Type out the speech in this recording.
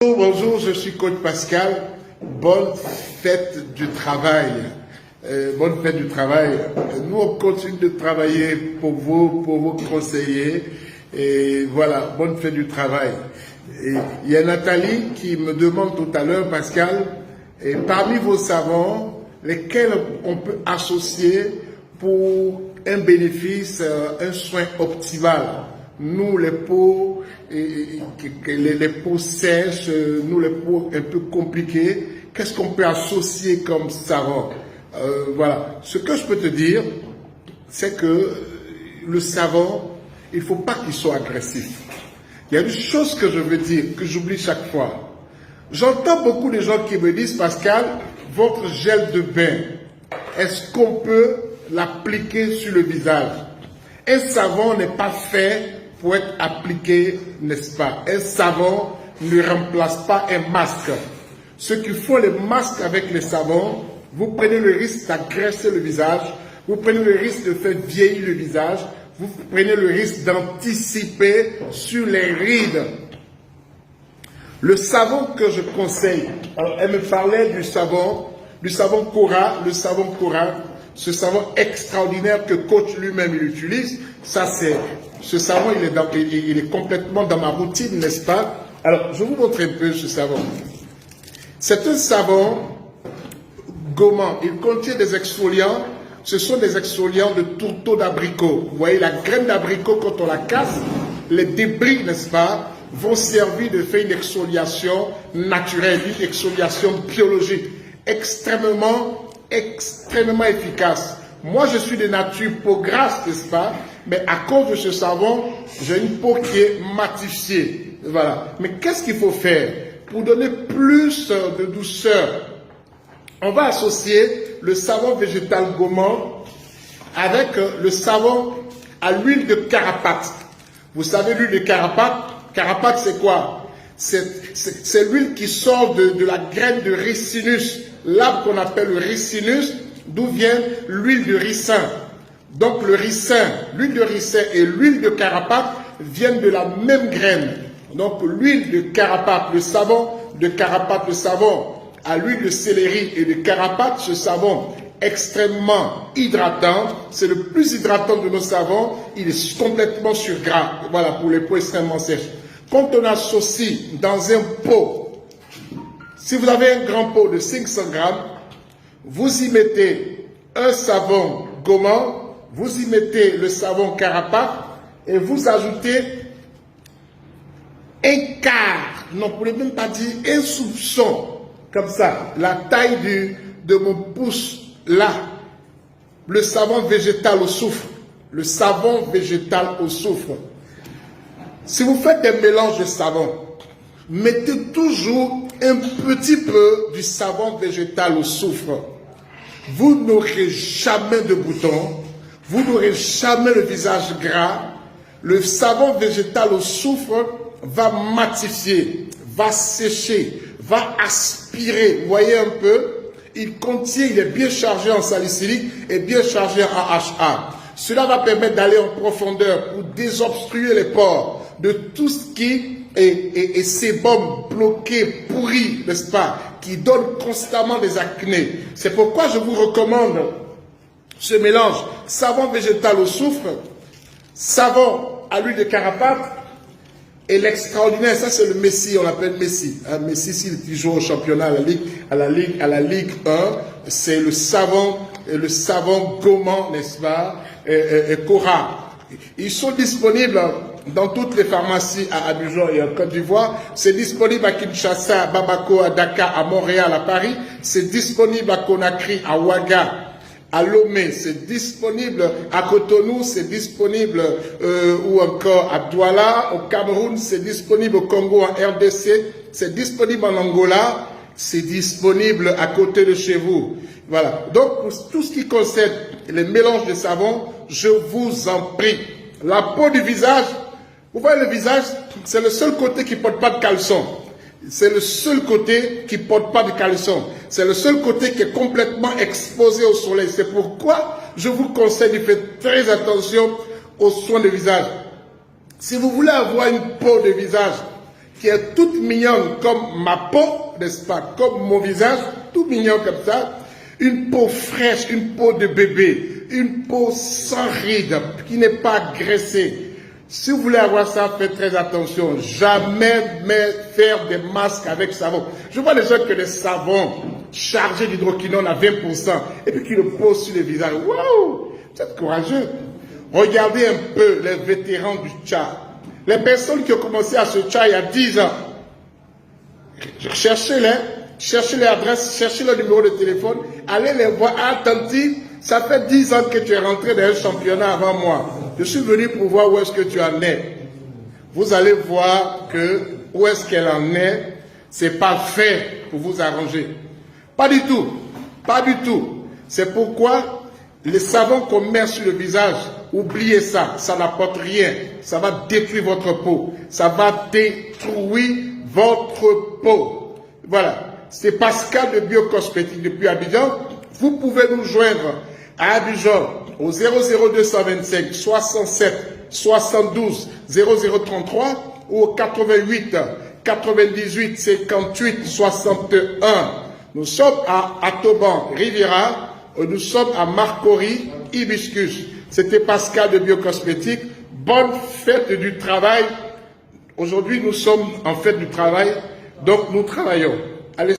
Bonjour, je suis Coach Pascal. Bonne fête du travail. Bonne fête du travail. Nous, on continue de travailler pour vous conseiller. Et voilà, bonne fête du travail. Et il y a Nathalie qui me demande tout à l'heure, Pascal, et parmi vos savons, lesquels on peut associer pour un bénéfice, un soin optimal. Nous, les peaux, les peaux sèches, nous, les peaux un peu compliquées, qu'est-ce qu'on peut associer comme savon? Voilà. Ce que je peux te dire, c'est que le savon, il ne faut pas qu'il soit agressif. Il y a une chose que je veux dire, que j'oublie chaque fois. J'entends beaucoup de gens qui me disent, Pascal, votre gel de bain, est-ce qu'on peut l'appliquer sur le visage? Un savon n'est pas fait pour être appliqué, n'est-ce pas? Un savon ne remplace pas un masque. Ceux qui font les masques avec les savons, vous prenez le risque d'agresser le visage, vous prenez le risque de faire vieillir le visage, vous prenez le risque d'anticiper sur les rides. Le savon que je conseille, alors elle me parlait du savon Cora, ce savon extraordinaire que coach lui-même il utilise. Ça c'est, ce savon il est complètement dans ma routine, n'est-ce pas? Alors je vous montre un peu ce savon. C'est un savon gommant, il contient des exfoliants. Ce sont des exfoliants de tourteau d'abricot. Vous voyez la graine d'abricot, quand on la casse, les débris, n'est-ce pas, vont servir de faire une exfoliation naturelle, une exfoliation biologique, extrêmement efficace. Moi, je suis de nature peau grasse, n'est-ce pas, mais à cause de ce savon, j'ai une peau qui est matifiée. Voilà. Mais qu'est-ce qu'il faut faire pour donner plus de douceur? On va associer le savon végétal gommant avec le savon à l'huile de carapate. Vous savez l'huile de carapate? Carapate c'est quoi? C'est l'huile qui sort de la graine de ricinus, l'arbre qu'on appelle le ricinus, d'où vient l'huile de ricin. Donc le ricin, l'huile de ricin et l'huile de carapate viennent de la même graine. Donc l'huile de carapate, le savon de carapate, le savon à l'huile de céleri et de carapate, ce savon extrêmement hydratant, c'est le plus hydratant de nos savons, il est complètement sur gras, voilà, pour les peaux extrêmement sèches. Quand on associe dans un pot, si vous avez un grand pot de 500 grammes, vous y mettez un savon gommant, vous y mettez le savon carapate et vous ajoutez un quart, non, pour ne même pas dire un soupçon, comme ça, la taille de mon pouce, là, le savon végétal au soufre. Le savon végétal au soufre. Si vous faites des mélanges de savon, mettez toujours un petit peu du savon végétal au soufre. Vous n'aurez jamais de boutons, vous n'aurez jamais le visage gras. Le savon végétal au soufre va matifier, va sécher, va aspirer. Vous voyez un peu, il est bien chargé en salicylique et bien chargé en AHA. Cela va permettre d'aller en profondeur pour désobstruer les pores de tout ce qui est sébum bloqué, pourri, n'est-ce pas, qui donne constamment des acnés. C'est pourquoi je vous recommande ce mélange savon végétal au soufre, savon à l'huile de carapate. Et l'extraordinaire, ça c'est le Messi, on l'appelle Messi. Hein, Messi, s'il joue au championnat, à la Ligue 1, c'est le savon gommant, n'est-ce pas, et Cora. Ils sont disponibles dans toutes les pharmacies à Abidjan et en Côte d'Ivoire. C'est disponible à Kinshasa, à Bamako, à Dakar, à Montréal, à Paris. C'est disponible à Conakry, à Ouaga, à Lomé, c'est disponible à Cotonou, c'est disponible ou encore à Douala, au Cameroun, c'est disponible au Congo, en RDC, c'est disponible en Angola, c'est disponible à côté de chez vous. Voilà. Donc, pour tout ce qui concerne les mélanges de savon, je vous en prie. La peau du visage, vous voyez le visage, c'est le seul côté qui ne porte pas de caleçon. C'est le seul côté qui ne porte pas de caleçon. C'est le seul côté qui est complètement exposé au soleil. C'est pourquoi je vous conseille de faire très attention aux soins de visage. Si vous voulez avoir une peau de visage qui est toute mignonne comme ma peau, n'est-ce pas, comme mon visage, tout mignon comme ça, une peau fraîche, une peau de bébé, une peau sans rides, qui n'est pas graissée. Si vous voulez avoir ça, faites très attention. Jamais faire des masques avec savon. Je vois les gens que des savons chargés d'hydroquinone à 20% et puis qui le posent sur le visage. Waouh! Vous êtes courageux. Regardez un peu les vétérans du Tchad. Les personnes qui ont commencé à ce Tchad il y a 10 ans. Cherchez les adresses, cherchez le numéro de téléphone, allez les voir attentifs. Ça fait 10 ans que tu es rentré dans un championnat avant moi. Je suis venu pour voir où est-ce que tu en es. Vous allez voir que où est-ce qu'elle en est, c'est pas fait pour vous arranger. Pas du tout. Pas du tout. C'est pourquoi les savons qu'on met sur le visage, oubliez ça. Ça n'apporte rien. Ça va détruire votre peau. Ça va détruire votre peau. Voilà. C'est Pascal de Biocosmétique depuis Abidjan. Vous pouvez nous joindre à Abidjan au 00225 67 72 0033 ou au 88 98 58 61. Nous sommes à Atoban, Riviera. Nous sommes à Marcory, Hibiscus. C'était Pascal de Biocosmétique. Bonne fête du travail. Aujourd'hui, nous sommes en fête du travail, donc nous travaillons. Allez.